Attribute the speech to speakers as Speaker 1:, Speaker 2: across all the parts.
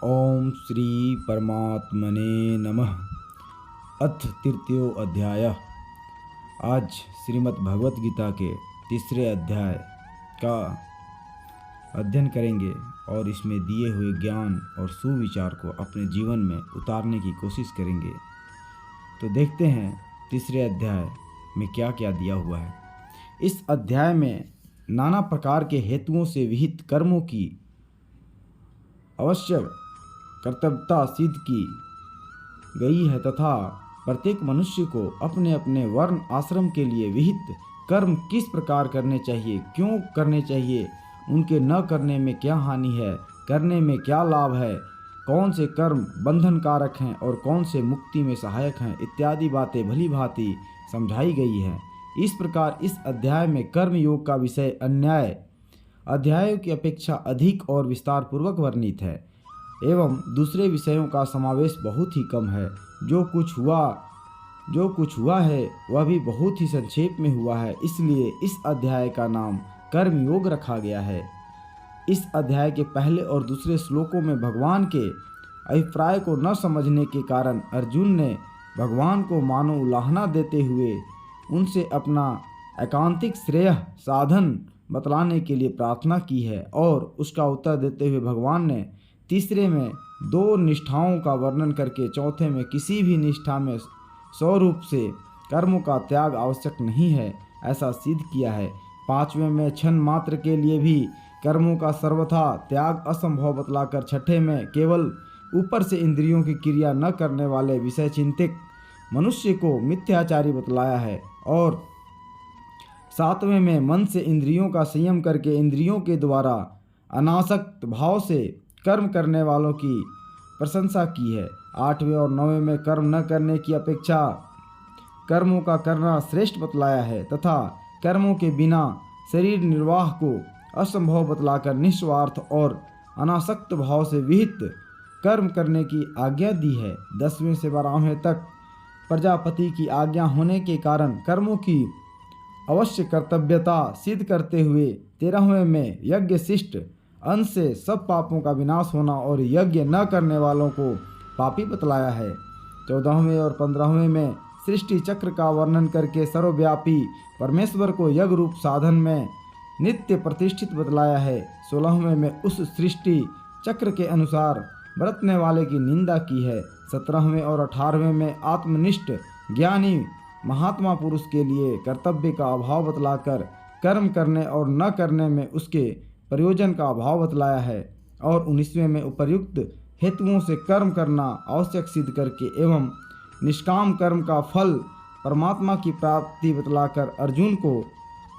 Speaker 1: ओम श्री परमात्मने नमः। अथ तृतीयो अध्याय। आज श्रीमद् भगवत गीता के तीसरे अध्याय का अध्ययन करेंगे और इसमें दिए हुए ज्ञान और सुविचार को अपने जीवन में उतारने की कोशिश करेंगे। तो देखते हैं तीसरे अध्याय में क्या क्या दिया हुआ है। इस अध्याय में नाना प्रकार के हेतुओं से विहित कर्मों की अवश्य कर्तव्यता सिद्ध की गई है तथा प्रत्येक मनुष्य को अपने अपने वर्ण आश्रम के लिए विहित कर्म किस प्रकार करने चाहिए, क्यों करने चाहिए, उनके न करने में क्या हानि है, करने में क्या लाभ है, कौन से कर्म बंधन कारक हैं और कौन से मुक्ति में सहायक हैं इत्यादि बातें भली भांति समझाई गई हैं। इस प्रकार इस अध्याय में कर्म योग का विषय अन्य अध्यायों की अपेक्षा अधिक और विस्तार पूर्वक वर्णित है एवं दूसरे विषयों का समावेश बहुत ही कम है। जो कुछ हुआ है वह भी बहुत ही संक्षेप में हुआ है, इसलिए इस अध्याय का नाम कर्म योग रखा गया है। इस अध्याय के पहले और दूसरे श्लोकों में भगवान के अभिप्राय को न समझने के कारण अर्जुन ने भगवान को मानो उलाहना देते हुए उनसे अपना एकांतिक श्रेय साधन बतलाने के लिए प्रार्थना की है और उसका उत्तर देते हुए भगवान ने तीसरे में 2 निष्ठाओं का वर्णन करके चौथे में किसी भी निष्ठा में स्वरूप से कर्मों का त्याग आवश्यक नहीं है ऐसा सिद्ध किया है। 5वें में क्षण मात्र के लिए भी कर्मों का सर्वथा त्याग असंभव बतलाकर छठे में केवल ऊपर से इंद्रियों की क्रिया न करने वाले विषय चिंतक मनुष्य को मिथ्याचारी बतलाया है और 7वें में मन से इंद्रियों का संयम करके इंद्रियों के द्वारा अनासक्त भाव से कर्म करने वालों की प्रशंसा की है। 8वें और 9वें में कर्म न करने की अपेक्षा कर्मों का करना श्रेष्ठ बतलाया है तथा कर्मों के बिना शरीर निर्वाह को असंभव बतलाकर निस्वार्थ और अनासक्त भाव से विहित कर्म करने की आज्ञा दी है। 10वें से 12वें तक प्रजापति की आज्ञा होने के कारण कर्मों की अवश्य कर्तव्यता सिद्ध करते हुए 13वें में यज्ञ शिष्ट अंश से सब पापों का विनाश होना और यज्ञ न करने वालों को पापी बतलाया है। 14वें और 15वें में सृष्टि चक्र का वर्णन करके सर्वव्यापी परमेश्वर को यज्ञ रूप साधन में नित्य प्रतिष्ठित बतलाया है। 16वें में उस सृष्टि चक्र के अनुसार बरतने वाले की निंदा की है। 17वें और 18वें में आत्मनिष्ठ ज्ञानी महात्मा पुरुष के लिए कर्तव्य का अभाव बतलाकर कर्म करने और न करने में उसके प्रयोजन का अभाव बतलाया है और 19वें में उपर्युक्त हेतुओं से कर्म करना आवश्यक सिद्ध करके एवं निष्काम कर्म का फल परमात्मा की प्राप्ति बतलाकर अर्जुन को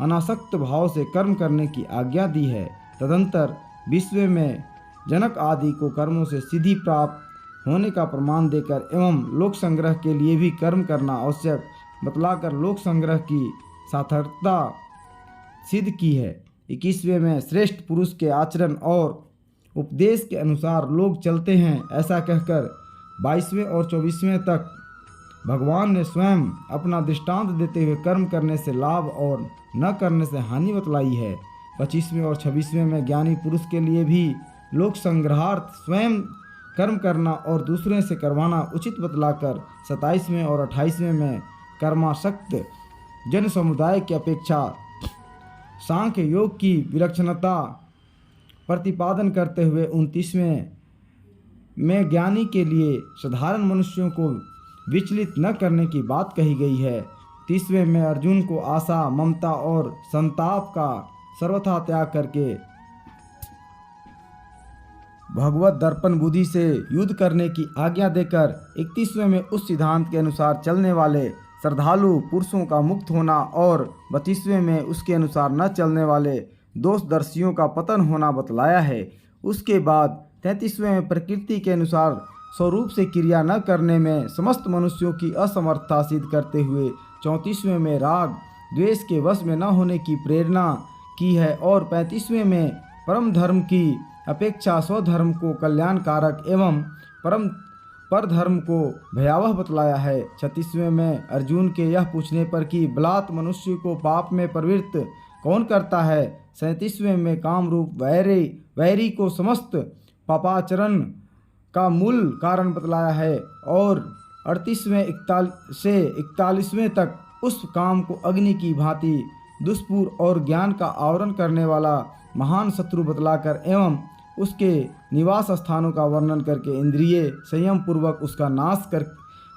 Speaker 1: अनासक्त भाव से कर्म करने की आज्ञा दी है। तदंतर 20वें में जनक आदि को कर्मों से सिद्धि प्राप्त होने का प्रमाण देकर एवं लोक संग्रह के लिए भी कर्म करना आवश्यक बतलाकर लोक संग्रह की सार्थकता सिद्ध की है। 21वें में श्रेष्ठ पुरुष के आचरण और उपदेश के अनुसार लोग चलते हैं ऐसा कहकर 22वें और 24वें तक भगवान ने स्वयं अपना दृष्टांत देते हुए कर्म करने से लाभ और न करने से हानि बतलाई है। 25वें और 26वें में ज्ञानी पुरुष के लिए भी लोक संग्रहार्थ स्वयं कर्म करना और दूसरे से करवाना उचित बतलाकर 27वें और 28वें में कर्मासक्त जन समुदाय की अपेक्षा सांख्य योग की विलक्षणता प्रतिपादन करते हुए 29वें में ज्ञानी के लिए साधारण मनुष्यों को विचलित न करने की बात कही गई है। 30वें में अर्जुन को आशा, ममता और संताप का सर्वथा त्याग करके भगवत दर्पण बुद्धि से युद्ध करने की आज्ञा देकर 31वें में उस सिद्धांत के अनुसार चलने वाले श्रद्धालु पुरुषों का मुक्त होना और 32वें में उसके अनुसार न चलने वाले दोषदर्शियों का पतन होना बतलाया है। उसके बाद 33वें में प्रकृति के अनुसार स्वरूप से क्रिया न करने में समस्त मनुष्यों की असमर्थता सिद्ध करते हुए 34वें में राग द्वेष के वश में न होने की प्रेरणा की है और 35वें में परम धर्म की अपेक्षा स्वधर्म को कल्याणकारक एवं पर धर्म को भयावह बतलाया है। 36वें में अर्जुन के यह पूछने पर कि बलात् मनुष्य को पाप में प्रवृत्त कौन करता है। 37वें में काम रूप वैरी को समस्त पापाचरण का मूल कारण बतलाया है और 38वें से 41वें तक उस काम को अग्नि की भांति दुष्पूर और ज्ञान का आवरण करने वाला महान शत्रु बतलाकर एवं उसके निवास स्थानों का वर्णन करके इंद्रिय संयम पूर्वक उसका नाश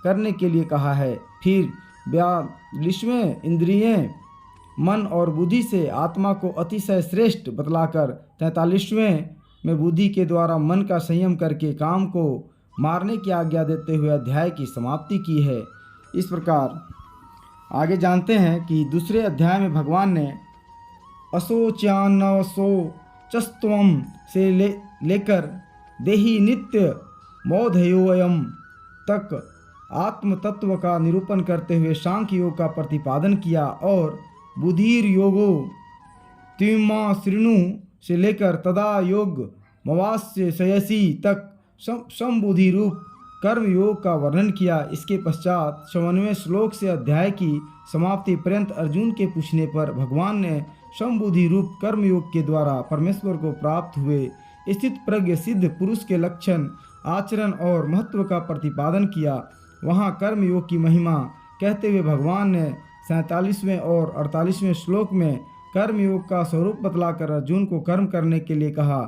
Speaker 1: करने के लिए कहा है। फिर 42वें इंद्रियें मन और बुद्धि से आत्मा को अतिशय श्रेष्ठ बतलाकर 43वें में बुद्धि के द्वारा मन का संयम करके काम को मारने की आज्ञा देते हुए अध्याय की समाप्ति की है। इस प्रकार आगे जानते हैं कि दूसरे अध्याय में भगवान ने अशोच्यानशोचस्त्वम से लेकर देहि नित्य मोधयोयम तक आत्म तत्व का निरूपण करते हुए सांख्य योग का प्रतिपादन किया और बुधिर योगो त्विमा श्रीणु से लेकर तदा योग मवास्य शयसी तक समबुद्धि रूप कर्म योग का वर्णन किया। इसके पश्चात 54वें श्लोक से अध्याय की समाप्ति पर्यंत अर्जुन के पूछने पर भगवान ने समबुद्धि रूप कर्म योग के द्वारा परमेश्वर को प्राप्त हुए स्थित प्रज्ञ सिद्ध पुरुष के लक्षण, आचरण और महत्व का प्रतिपादन किया। वहाँ कर्म योग की महिमा कहते हुए भगवान ने 47वें और 48वें श्लोक में कर्म योग का स्वरूप बतलाकर अर्जुन को कर्म करने के लिए कहा।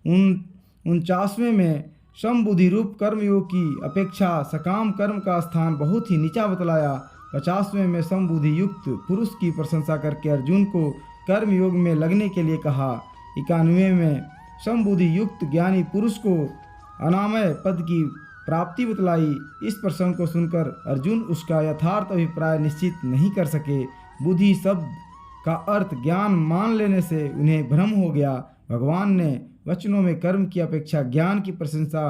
Speaker 1: 49वें में समबुद्धि रूप कर्म योग की अपेक्षा सकाम कर्म का स्थान बहुत ही नीचा बतलाया। 50वें में समबुद्धि युक्त पुरुष की प्रशंसा करके अर्जुन को कर्म योग में लगने के लिए कहा। 91वें में समबुद्धि युक्त ज्ञानी पुरुष को अनामय पद की प्राप्ति बतलाई। इस प्रसंग को सुनकर अर्जुन उसका यथार्थ अभिप्राय निश्चित नहीं कर सके। बुद्धि शब्द का अर्थ ज्ञान मान लेने से उन्हें भ्रम हो गया। भगवान ने वचनों में कर्म की अपेक्षा ज्ञान की प्रशंसा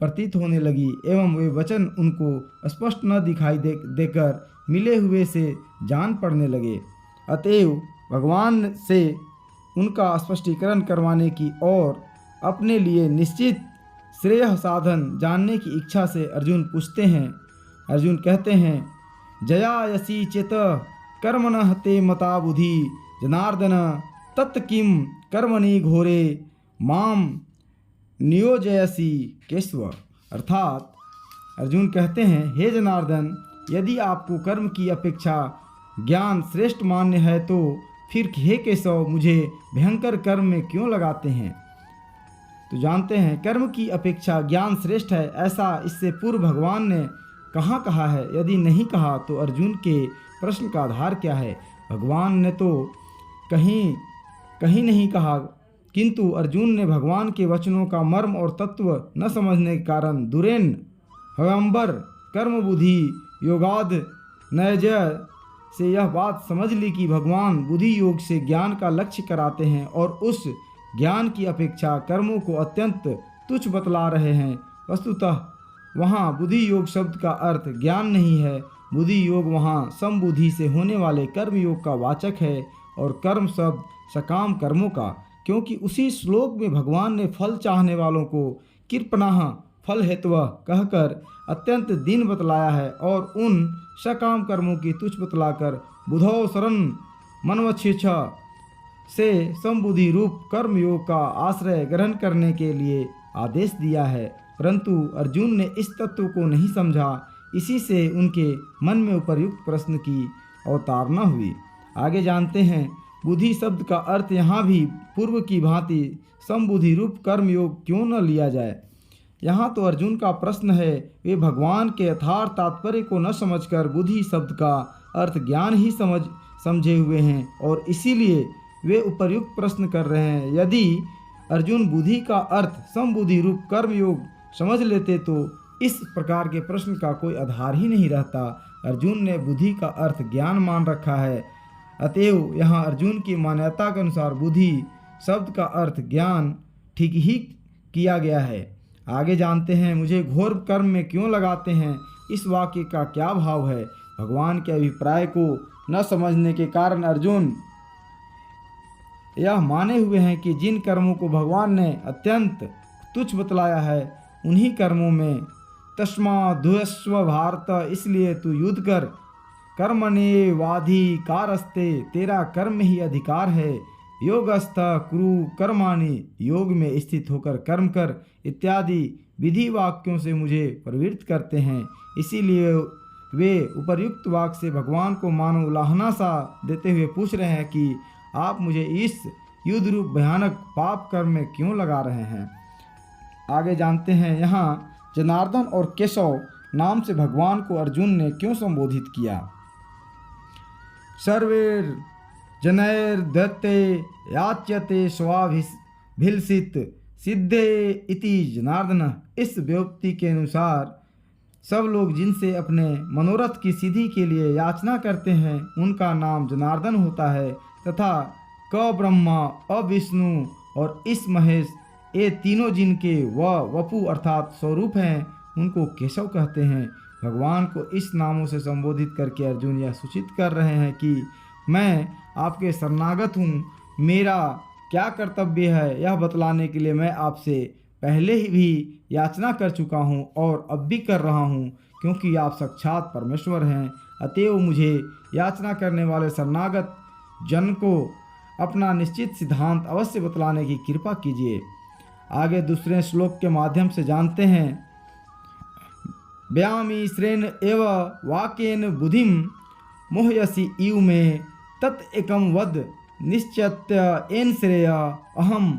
Speaker 1: प्रतीत होने लगी एवं वे वचन उनको स्पष्ट न दिखाई देकर मिले हुए से जान पड़ने लगे। अतएव भगवान से उनका स्पष्टीकरण करवाने की और अपने लिए निश्चित श्रेय साधन जानने की इच्छा से अर्जुन पूछते हैं। अर्जुन कहते हैं, जयायसी चेत कर्मणः ते मता बुद्धि जनार्दन तत् किम कर्मणि घोरे माम नियोजयसी केशव। अर्थात अर्जुन कहते हैं, हे जनार्दन, यदि आपको कर्म की अपेक्षा ज्ञान श्रेष्ठ मान्य है तो फिर हे केशव मुझे भयंकर कर्म में क्यों लगाते हैं। तो जानते हैं कर्म की अपेक्षा ज्ञान श्रेष्ठ है, ऐसा इससे पूर्व भगवान ने कहाँ कहा है। यदि नहीं कहा तो अर्जुन के प्रश्न का आधार क्या है। भगवान ने तो कहीं नहीं कहा, किंतु अर्जुन ने भगवान के वचनों का मर्म और तत्व न समझने के कारण दुरेन हवंबर कर्म बुद्धि योगाद नयजय से यह बात समझ ली कि भगवान बुद्धि योग से ज्ञान का लक्ष्य कराते हैं और उस ज्ञान की अपेक्षा कर्मों को अत्यंत तुच्छ बतला रहे हैं। वस्तुतः वहाँ बुद्धि योग शब्द का अर्थ ज्ञान नहीं है। बुद्धि योग वहाँ समबुद्धि से होने वाले कर्म योग का वाचक है और कर्म शब्द सकाम कर्मों का, क्योंकि उसी श्लोक में भगवान ने फल चाहने वालों को कृपणाः फल हेतवः कहकर अत्यंत दीन बतलाया है और उन सकाम कर्मों की तुच्छ बतलाकर बुधौ शरण मनवच्छेछ से समबुद्धि रूप कर्म योग का आश्रय ग्रहण करने के लिए आदेश दिया है। परंतु अर्जुन ने इस तत्व को नहीं समझा, इसी से उनके मन में उपर्युक्त प्रश्न की अवतारणा हुई। आगे जानते हैं बुद्धि शब्द का अर्थ यहाँ भी पूर्व की भांति समबुद्धि रूप कर्म योग क्यों न लिया जाए। यहाँ तो अर्जुन का प्रश्न है, वे भगवान के यथार्थ तात्पर्य को न समझकर बुद्धि शब्द का अर्थ ज्ञान ही समझे हुए हैं और इसीलिए वे उपर्युक्त प्रश्न कर रहे हैं। यदि अर्जुन बुद्धि का अर्थ समबुद्धि रूप कर्म योग समझ लेते तो इस प्रकार के प्रश्न का कोई आधार ही नहीं रहता। अर्जुन ने बुद्धि का अर्थ ज्ञान मान रखा है, अतएव यहाँ अर्जुन की मान्यता के अनुसार बुद्धि शब्द का अर्थ ज्ञान ठीक ही किया गया है। आगे जानते हैं मुझे घोर कर्म में क्यों लगाते हैं, इस वाक्य का क्या भाव है। भगवान के अभिप्राय को न समझने के कारण अर्जुन यह माने हुए हैं कि जिन कर्मों को भगवान ने अत्यंत तुच्छ बतलाया है उन्हीं कर्मों में तस्माद्धुस्व भारत, इसलिए तू युद्ध कर, कर्मण्येवाधिकारस्ते, तेरा कर्म में ही अधिकार है। योगस्थ कुरु कर्माणि, योग में स्थित होकर कर्म कर इत्यादि विधि वाक्यों से मुझे प्रवृत्त करते हैं। इसीलिए वे उपर्युक्त वाक्य से भगवान को मानो उलाहना सा देते हुए पूछ रहे हैं कि आप मुझे इस युद्ध रूप भयानक पाप कर्म में क्यों लगा रहे हैं। आगे जानते हैं यहाँ जनार्दन और केशव नाम से भगवान को अर्जुन ने क्यों संबोधित किया। सर्वैर जनैर्दत्ते याच्यते स्वाभिलषित सिद्धे इति जनार्दन। इस व्युक्ति के अनुसार सब लोग जिनसे अपने मनोरथ की सिद्धि के लिए याचना करते हैं उनका नाम जनार्दन होता है, तथा क ब्रह्मा, अ विष्णु और इस महेश, ये तीनों जिनके वपु अर्थात स्वरूप हैं उनको केशव कहते हैं। भगवान को इस नामों से संबोधित करके अर्जुन यह सूचित कर रहे हैं कि मैं आपके शरणागत हूँ, मेरा क्या कर्तव्य है यह बतलाने के लिए मैं आपसे पहले ही भी याचना कर चुका हूँ और अब भी कर रहा हूँ, क्योंकि आप साक्षात परमेश्वर हैं। अतएव मुझे याचना करने वाले शरणागत जन को अपना निश्चित सिद्धांत अवश्य बतलाने की कृपा कीजिए। आगे दूसरे श्लोक के माध्यम से जानते हैं। व्यामी श्रेण एव वाक्येन बुद्धिम मोहयसी इव में तत् एकम वद निश्चत्य एन श्रेय अहम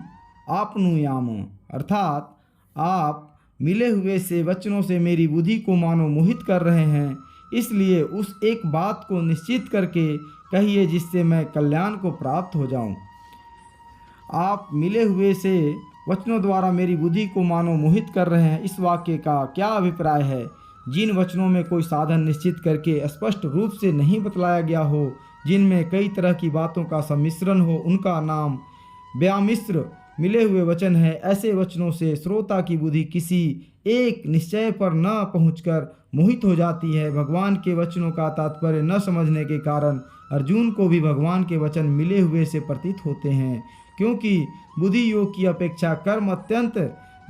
Speaker 1: आपनुयाम। अर्थात आप मिले हुए से वचनों से मेरी बुद्धि को मानो मोहित कर रहे हैं, इसलिए उस एक बात को निश्चित करके कहिए जिससे मैं कल्याण को प्राप्त हो जाऊं। आप मिले हुए से वचनों द्वारा मेरी बुद्धि को मानो मोहित कर रहे हैं, इस वाक्य का क्या अभिप्राय है। जिन वचनों में कोई साधन निश्चित करके स्पष्ट रूप से नहीं बतलाया गया हो, जिनमें कई तरह की बातों का सम्मिश्रण हो, उनका नाम व्यामिश्र मिले हुए वचन है। ऐसे वचनों से श्रोता की बुद्धि किसी एक निश्चय पर न पहुंचकर मोहित हो जाती है। भगवान के वचनों का तात्पर्य न समझने के कारण अर्जुन को भी भगवान के वचन मिले हुए से प्रतीत होते हैं, क्योंकि बुद्धि योग की अपेक्षा कर्म अत्यंत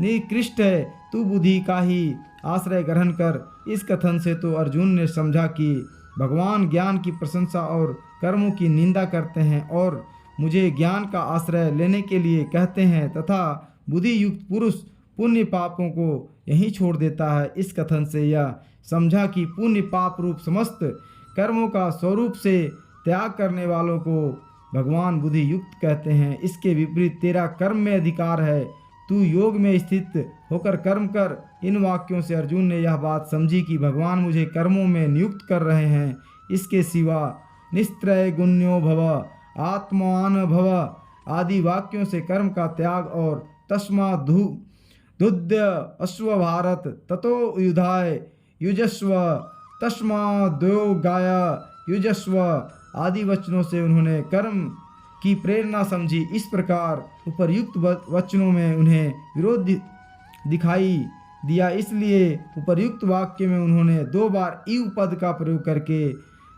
Speaker 1: निकृष्ट है। तू बुद्धि का ही आश्रय ग्रहण कर। इस कथन से तो अर्जुन ने समझा कि भगवान ज्ञान की प्रशंसा और कर्मों की निंदा करते हैं और मुझे ज्ञान का आश्रय लेने के लिए कहते हैं, तथा बुद्धि युक्त पुरुष पुण्य पापों को यहीं छोड़ देता है। इस कथन से यह समझा कि पुण्य पाप रूप समस्त कर्मों का स्वरूप से त्याग करने वालों को भगवान बुद्धि युक्त कहते हैं। इसके विपरीत तेरा कर्म में अधिकार है, तू योग में स्थित होकर कर्म कर। इन वाक्यों से अर्जुन ने यह बात समझी कि भगवान मुझे कर्मों में नियुक्त कर रहे हैं। इसके सिवा निस्त्रय गुण्यो भव, आत्मान भव आदि वाक्यों से कर्म का त्याग और तस्मा दुद्य अश्व भारत ततो युधाय युजस्व तस्मा द्यो गाय युजस्व आदि वचनों से उन्होंने कर्म की प्रेरणा समझी। इस प्रकार उपर्युक्त वचनों में उन्हें विरोध दिखाई दिया, इसलिए उपर्युक्त वाक्य में उन्होंने 2 बार इव पद का प्रयोग करके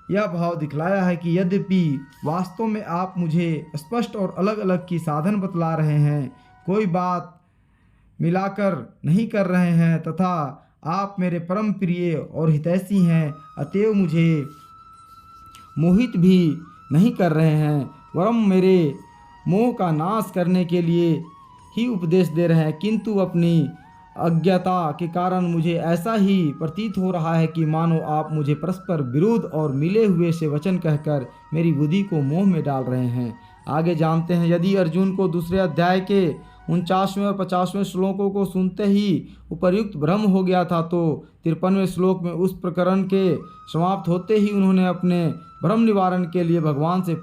Speaker 1: यह भाव दिखलाया है कि यद्यपि वास्तव में आप मुझे स्पष्ट और अलग अलग की साधन बतला रहे हैं, कोई बात मिलाकर नहीं कर रहे हैं, तथा आप मेरे परम प्रिय और हितैषी हैं, अतएव मुझे मोहित भी नहीं कर रहे हैं, वरम मेरे मोह का नाश करने के लिए ही उपदेश दे रहे हैं। किंतु अपनी अज्ञता के कारण मुझे ऐसा ही प्रतीत हो रहा है कि मानो आप मुझे परस्पर विरोध और मिले हुए से वचन कहकर मेरी बुद्धि को मोह में डाल रहे हैं। आगे जानते हैं। यदि अर्जुन को दूसरे अध्याय के 49वें और 50वें श्लोकों को सुनते ही उपर्युक्त भ्रम हो गया था, तो 53वें श्लोक में उस प्रकरण के समाप्त होते ही उन्होंने अपने भ्रम निवारण के लिए भगवान से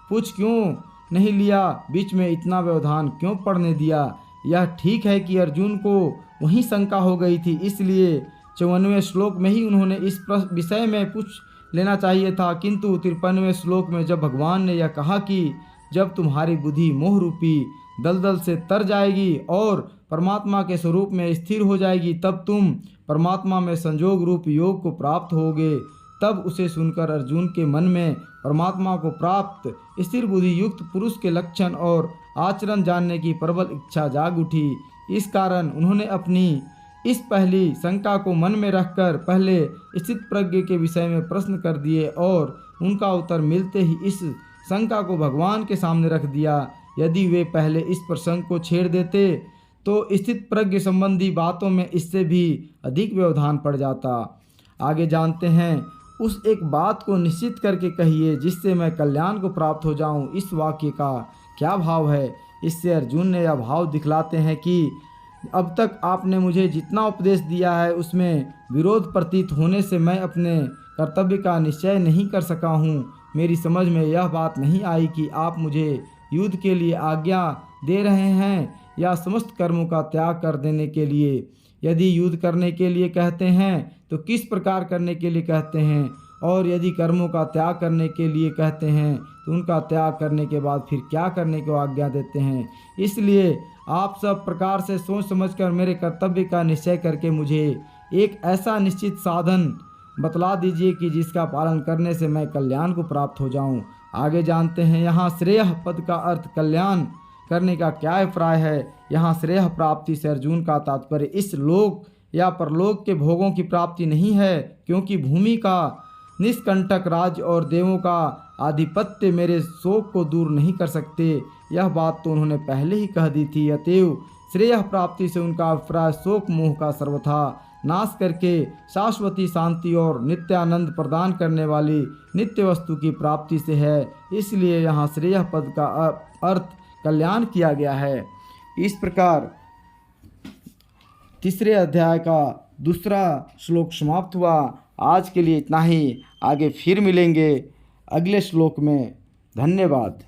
Speaker 1: पूछ क्यों नहीं लिया, बीच में इतना व्यवधान क्यों पड़ने दिया। यह ठीक है कि अर्जुन को वही शंका हो गई थी, इसलिए 54वें श्लोक में ही उन्होंने इस विषय में पूछ लेना चाहिए था। किंतु 53वें श्लोक में जब भगवान ने यह कहा कि जब तुम्हारी बुद्धि मोह रूपी दलदल से तर जाएगी और परमात्मा के स्वरूप में स्थिर हो जाएगी, तब तुम परमात्मा में संजोग रूप योग को प्राप्त होगे। तब उसे सुनकर अर्जुन के मन में परमात्मा को प्राप्त स्थिर बुद्धि युक्त पुरुष के लक्षण और आचरण जानने की प्रबल इच्छा जाग उठी। इस कारण उन्होंने अपनी इस पहली शंका को मन में रखकर पहले स्थित प्रज्ञ के विषय में प्रश्न कर दिए और उनका उत्तर मिलते ही इस शंका को भगवान के सामने रख दिया। यदि वे पहले इस प्रसंग को छेड़ देते तो स्थित प्रज्ञ संबंधी बातों में इससे भी अधिक व्यवधान पड़ जाता। आगे जानते हैं, उस एक बात को निश्चित करके कहिए जिससे मैं कल्याण को प्राप्त हो जाऊं। इस वाक्य का क्या भाव है? इससे अर्जुन ने यह भाव दिखलाते हैं कि अब तक आपने मुझे जितना उपदेश दिया है उसमें विरोध प्रतीत होने से मैं अपने कर्तव्य का निश्चय नहीं कर सका हूँ। मेरी समझ में यह बात नहीं आई कि आप मुझे युद्ध के लिए आज्ञा दे रहे हैं या समस्त कर्मों का त्याग कर देने के लिए। यदि युद्ध करने के लिए कहते हैं तो किस प्रकार करने के लिए कहते हैं, और यदि कर्मों का त्याग करने के लिए कहते हैं तो उनका त्याग करने के बाद फिर क्या करने को आज्ञा देते हैं। इसलिए आप सब प्रकार से सोच समझकर मेरे कर्तव्य का निश्चय करके मुझे एक ऐसा निश्चित साधन बतला दीजिए कि जिसका पालन करने से मैं कल्याण को प्राप्त हो जाऊं। आगे जानते हैं, यहाँ श्रेय पद का अर्थ कल्याण करने का क्या अभिप्राय है। यहाँ श्रेय प्राप्ति से अर्जुन का तात्पर्य इस लोक या परलोक के भोगों की प्राप्ति नहीं है, क्योंकि भूमि का निष्कंटक राज्य और देवों का आधिपत्य मेरे शोक को दूर नहीं कर सकते। यह बात तो उन्होंने पहले ही कह दी थी। अतएव श्रेय प्राप्ति से उनका अभिप्राय शोक मोह का सर्वथा नाश करके शाश्वती शांति और नित्यानंद प्रदान करने वाली नित्य वस्तु की प्राप्ति से है। इसलिए यहाँ श्रेय पद का अर्थ कल्याण किया गया है। इस प्रकार तीसरे अध्याय का दूसरा श्लोक समाप्त हुआ। आज के लिए इतना ही। आगे फिर मिलेंगे अगले श्लोक में। धन्यवाद।